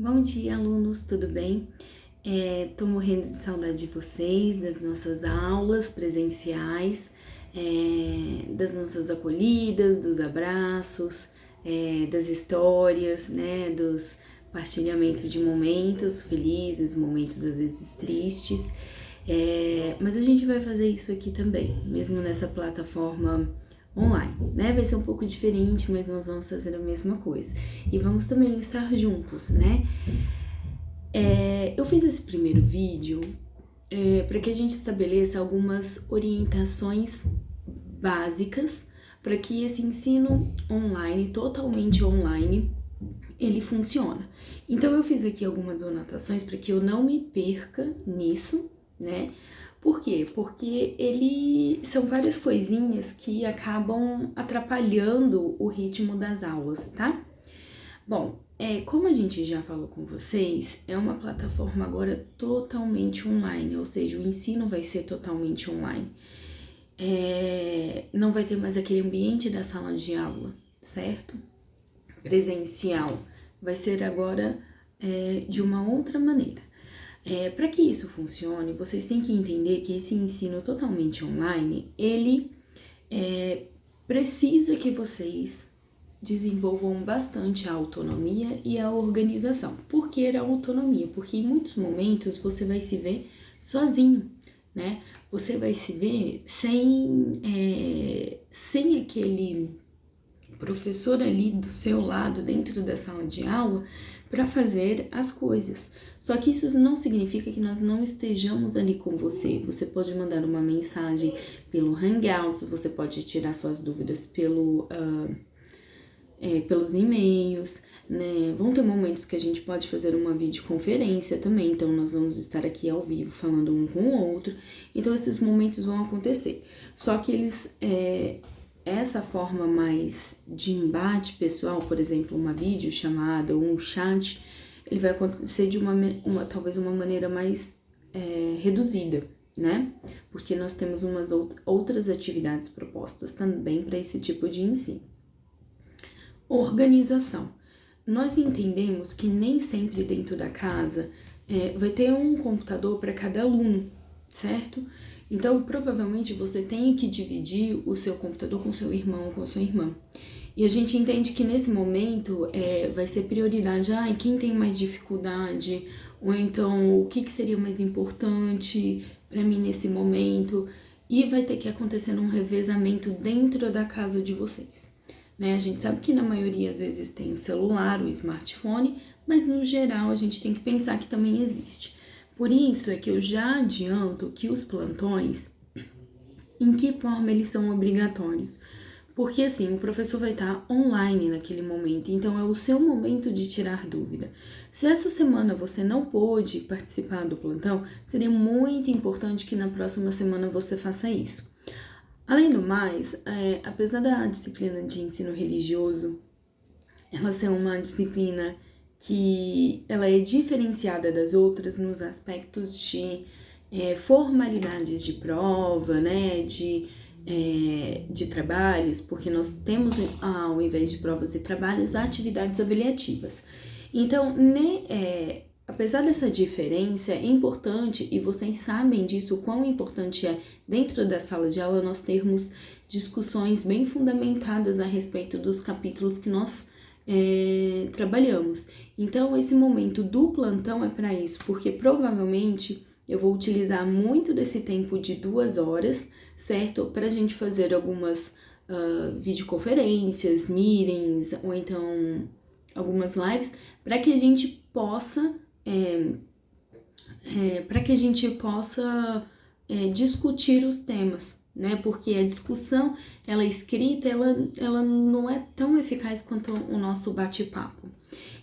Bom dia, alunos, tudo bem? Tô morrendo de saudade de vocês, das nossas aulas presenciais, das nossas acolhidas, dos abraços, das histórias, né, dos partilhamentos de momentos felizes, momentos às vezes tristes. Mas a gente vai fazer isso aqui também, mesmo nessa plataforma online, né? Vai ser um pouco diferente, mas nós vamos fazer a mesma coisa. E vamos também estar juntos, né? Eu fiz esse primeiro vídeo para que a gente estabeleça algumas orientações básicas para que esse ensino online, totalmente online, ele funciona. Então eu fiz aqui algumas anotações para que eu não me perca nisso, né? Por quê? Porque são várias coisinhas que acabam atrapalhando o ritmo das aulas, tá? Bom, como a gente já falou com vocês, é uma plataforma agora totalmente online, ou seja, o ensino vai ser totalmente online. Não vai ter mais aquele ambiente da sala de aula, certo? Presencial. Vai ser agora de uma outra maneira. Para que isso funcione, vocês têm que entender que esse ensino totalmente online, ele precisa que vocês desenvolvam bastante a autonomia e a organização. Por que a autonomia? Porque em muitos momentos você vai se ver sozinho, né? Você vai se ver sem aquele professor ali do seu lado, dentro da sala de aula, para fazer as coisas. Só que isso não significa que nós não estejamos ali com você. Você pode mandar uma mensagem pelo Hangouts, você pode tirar suas dúvidas pelos e-mails, né? Vão ter momentos que a gente pode fazer uma videoconferência também, então nós vamos estar aqui ao vivo falando um com o outro. Então esses momentos vão acontecer. Só que essa forma mais de embate pessoal, por exemplo, uma videochamada ou um chat, ele vai acontecer de talvez uma maneira mais reduzida, né? Porque nós temos umas outras atividades propostas também para esse tipo de ensino. Organização. Nós entendemos que nem sempre dentro da casa vai ter um computador para cada aluno, certo? Então, provavelmente você tem que dividir o seu computador com seu irmão ou com sua irmã. E a gente entende que nesse momento vai ser prioridade, quem tem mais dificuldade, ou então o que seria mais importante para mim nesse momento, e vai ter que acontecer um revezamento dentro da casa de vocês. Né? A gente sabe que na maioria às vezes tem o celular, o smartphone, mas no geral a gente tem que pensar que também existe. Por isso é que eu já adianto que os plantões, em que forma eles são obrigatórios? Porque assim, o professor vai estar online naquele momento, então é o seu momento de tirar dúvida. Se essa semana você não pôde participar do plantão, seria muito importante que na próxima semana você faça isso. Além do mais, apesar da disciplina de ensino religioso, ela ser uma disciplina que ela é diferenciada das outras nos aspectos de formalidades de prova, né, de trabalhos, porque nós temos, ao invés de provas e trabalhos, atividades avaliativas. Então, apesar dessa diferença, é importante, e vocês sabem disso, o quão importante é dentro da sala de aula nós termos discussões bem fundamentadas a respeito dos capítulos que nós trabalhamos. Então, esse momento do plantão é para isso, porque provavelmente eu vou utilizar muito desse tempo de 2 horas, certo? Para a gente fazer algumas videoconferências, meetings, ou então algumas lives, para que a gente possa discutir os temas, né? Porque a discussão, ela escrita, ela não é tão eficaz quanto o nosso bate-papo.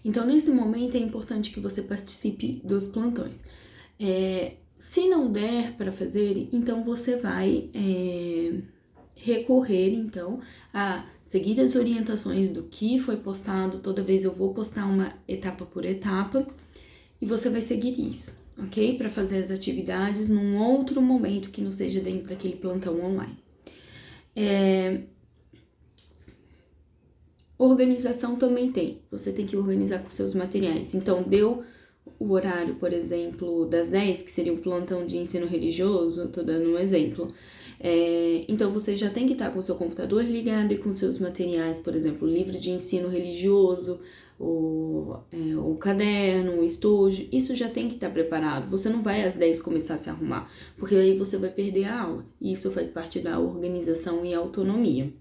Então, nesse momento, é importante que você participe dos plantões. Se não der para fazer, então você vai recorrer, então, a seguir as orientações do que foi postado. Toda vez eu vou postar uma etapa por etapa e você vai seguir isso, ok? Para fazer as atividades num outro momento que não seja dentro daquele plantão online. Organização também tem. Você tem que organizar com seus materiais. Então, deu o horário, por exemplo, das 10, que seria o plantão de ensino religioso, tô dando um exemplo. Então, você já tem que estar com o seu computador ligado e com seus materiais, por exemplo, o livro de ensino religioso, o caderno, o estojo, isso já tem que estar preparado. Você não vai às 10 começar a se arrumar, porque aí você vai perder a aula. E isso faz parte da organização e autonomia.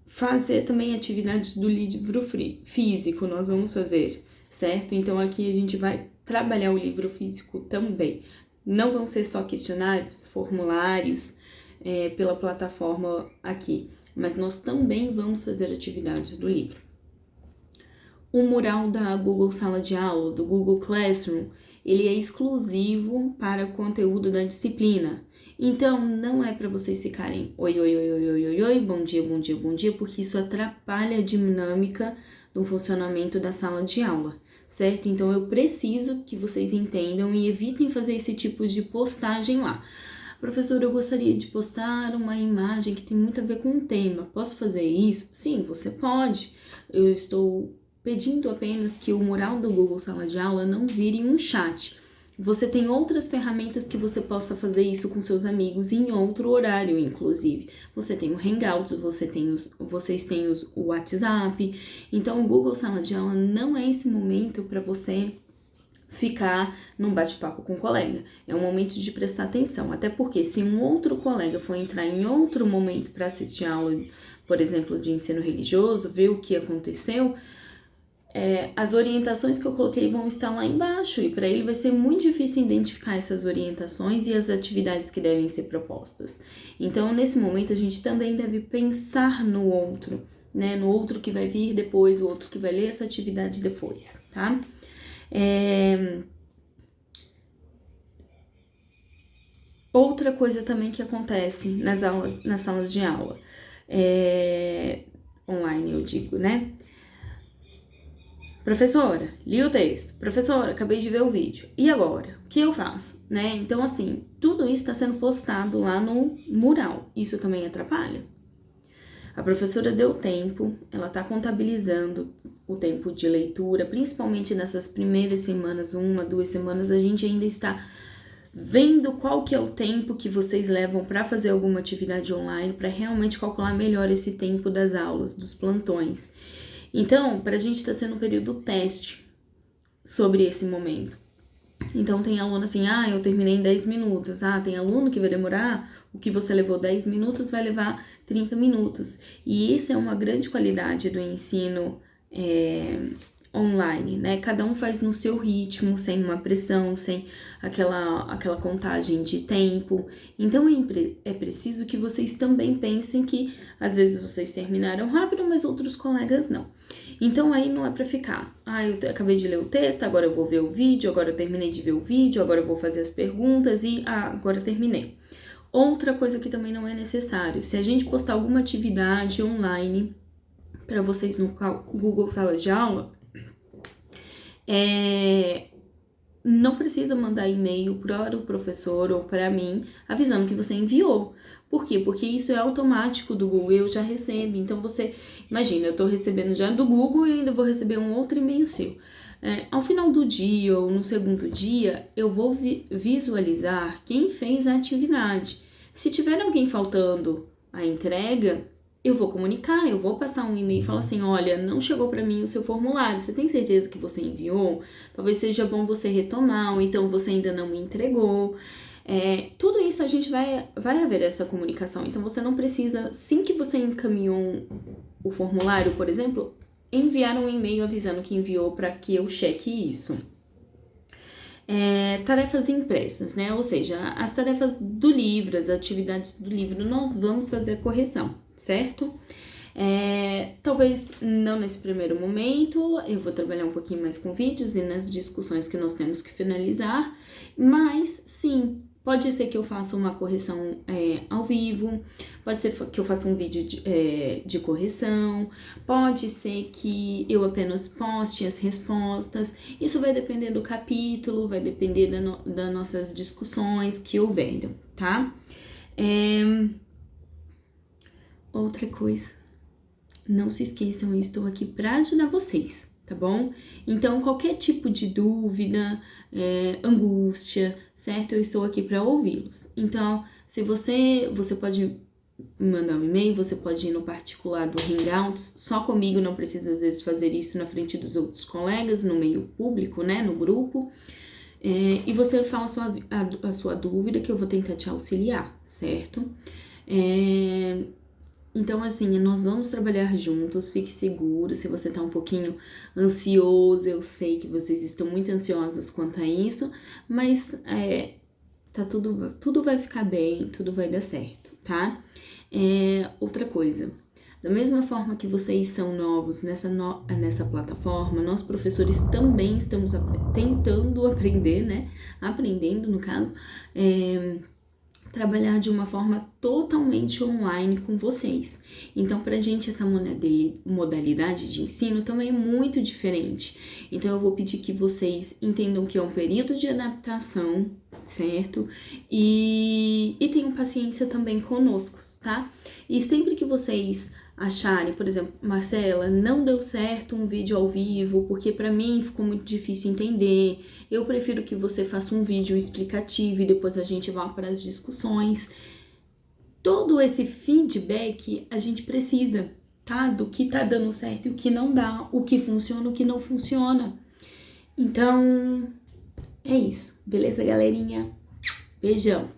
Fazer também atividades do livro físico, nós vamos fazer, certo? Então aqui a gente vai trabalhar o livro físico também. Não vão ser só questionários, formulários pela plataforma aqui, mas nós também vamos fazer atividades do livro. O mural da Google Sala de Aula, do Google Classroom, ele é exclusivo para o conteúdo da disciplina. Então, não é para vocês ficarem oi, bom dia, porque isso atrapalha a dinâmica do funcionamento da sala de aula, certo? Então, eu preciso que vocês entendam e evitem fazer esse tipo de postagem lá. Professor, eu gostaria de postar uma imagem que tem muito a ver com o tema. Posso fazer isso? Sim, você pode. Eu estou pedindo apenas que o mural do Google Sala de Aula não vire um chat. Você tem outras ferramentas que você possa fazer isso com seus amigos em outro horário, inclusive. Você tem o Hangouts, vocês têm o WhatsApp. Então, o Google Sala de Aula não é esse momento para você ficar num bate-papo com um colega. É um momento de prestar atenção, até porque se um outro colega for entrar em outro momento para assistir a aula, por exemplo, de ensino religioso, ver o que aconteceu, as orientações que eu coloquei vão estar lá embaixo e para ele vai ser muito difícil identificar essas orientações e as atividades que devem ser propostas. Então, nesse momento, a gente também deve pensar no outro, né? No outro que vai vir depois, o outro que vai ler essa atividade depois, tá? Outra coisa também que acontece nas salas de aula, online eu digo, né? Professora, li o texto. Professora, acabei de ver o vídeo. E agora? O que eu faço? Né? Então, assim, tudo isso está sendo postado lá no mural. Isso também atrapalha? A professora deu tempo, ela está contabilizando o tempo de leitura, principalmente nessas primeiras semanas, 1, 2 semanas, a gente ainda está vendo qual que é o tempo que vocês levam para fazer alguma atividade online, para realmente calcular melhor esse tempo das aulas, dos plantões. Então, para a gente está sendo um período teste sobre esse momento. Então, tem aluno assim, eu terminei em 10 minutos. Tem aluno que vai demorar, o que você levou 10 minutos vai levar 30 minutos. E isso é uma grande qualidade do ensino online, né? Cada um faz no seu ritmo, sem uma pressão, sem aquela contagem de tempo. Então, é preciso que vocês também pensem que, às vezes, vocês terminaram rápido, mas outros colegas não. Então, aí não é pra ficar, eu acabei de ler o texto, agora eu vou ver o vídeo, agora eu terminei de ver o vídeo, agora eu vou fazer as perguntas e, agora eu terminei. Outra coisa que também não é necessário, se a gente postar alguma atividade online para vocês no Google Sala de Aula, não precisa mandar e-mail para o professor ou para mim avisando que você enviou. Por quê? Porque isso é automático do Google, eu já recebo. Então, você, imagina, eu tô recebendo já do Google e ainda vou receber um outro e-mail seu. Ao final do dia ou no segundo dia, eu vou visualizar quem fez a atividade. Se tiver alguém faltando a entrega, eu vou comunicar, eu vou passar um e-mail e falar assim, olha, não chegou para mim o seu formulário, você tem certeza que você enviou? Talvez seja bom você retomar, ou então você ainda não me entregou. Tudo isso a gente vai haver essa comunicação, então você não precisa, assim que você encaminhou o formulário, por exemplo, enviar um e-mail avisando que enviou para que eu cheque isso. Tarefas impressas, né? Ou seja, as tarefas do livro, as atividades do livro, nós vamos fazer a correção, certo? Talvez não nesse primeiro momento, eu vou trabalhar um pouquinho mais com vídeos e nas discussões que nós temos que finalizar, mas sim, pode ser que eu faça uma correção ao vivo, pode ser que eu faça um vídeo de correção, pode ser que eu apenas poste as respostas. Isso vai depender do capítulo, vai depender das nossas discussões que houveram, tá? outra coisa, não se esqueçam, eu estou aqui para ajudar vocês, tá bom? Então, qualquer tipo de dúvida, angústia, certo? Eu estou aqui para ouvi-los. Então, se você pode me mandar um e-mail, você pode ir no particular do Hangouts, só comigo, não precisa às vezes fazer isso na frente dos outros colegas, no meio público, né, no grupo. E você fala a sua dúvida que eu vou tentar te auxiliar, certo? Então, assim, nós vamos trabalhar juntos, fique seguro. Se você tá um pouquinho ansioso, eu sei que vocês estão muito ansiosas quanto a isso, mas tá tudo vai ficar bem, tudo vai dar certo, tá? Outra coisa, da mesma forma que vocês são novos nessa plataforma, nós professores também estamos tentando aprender, né? Aprendendo, no caso, trabalhar de uma forma totalmente online com vocês. Então, pra gente, essa modalidade de ensino também é muito diferente. Então, eu vou pedir que vocês entendam que é um período de adaptação, certo? E tenham paciência também conosco, tá? E sempre que vocês acharem, por exemplo, Marcela, não deu certo um vídeo ao vivo, porque para mim ficou muito difícil entender, eu prefiro que você faça um vídeo explicativo e depois a gente vá para as discussões. Todo esse feedback a gente precisa, tá? Do que tá dando certo e o que não dá, o que funciona, o que não funciona. Então, é isso. Beleza, galerinha? Beijão!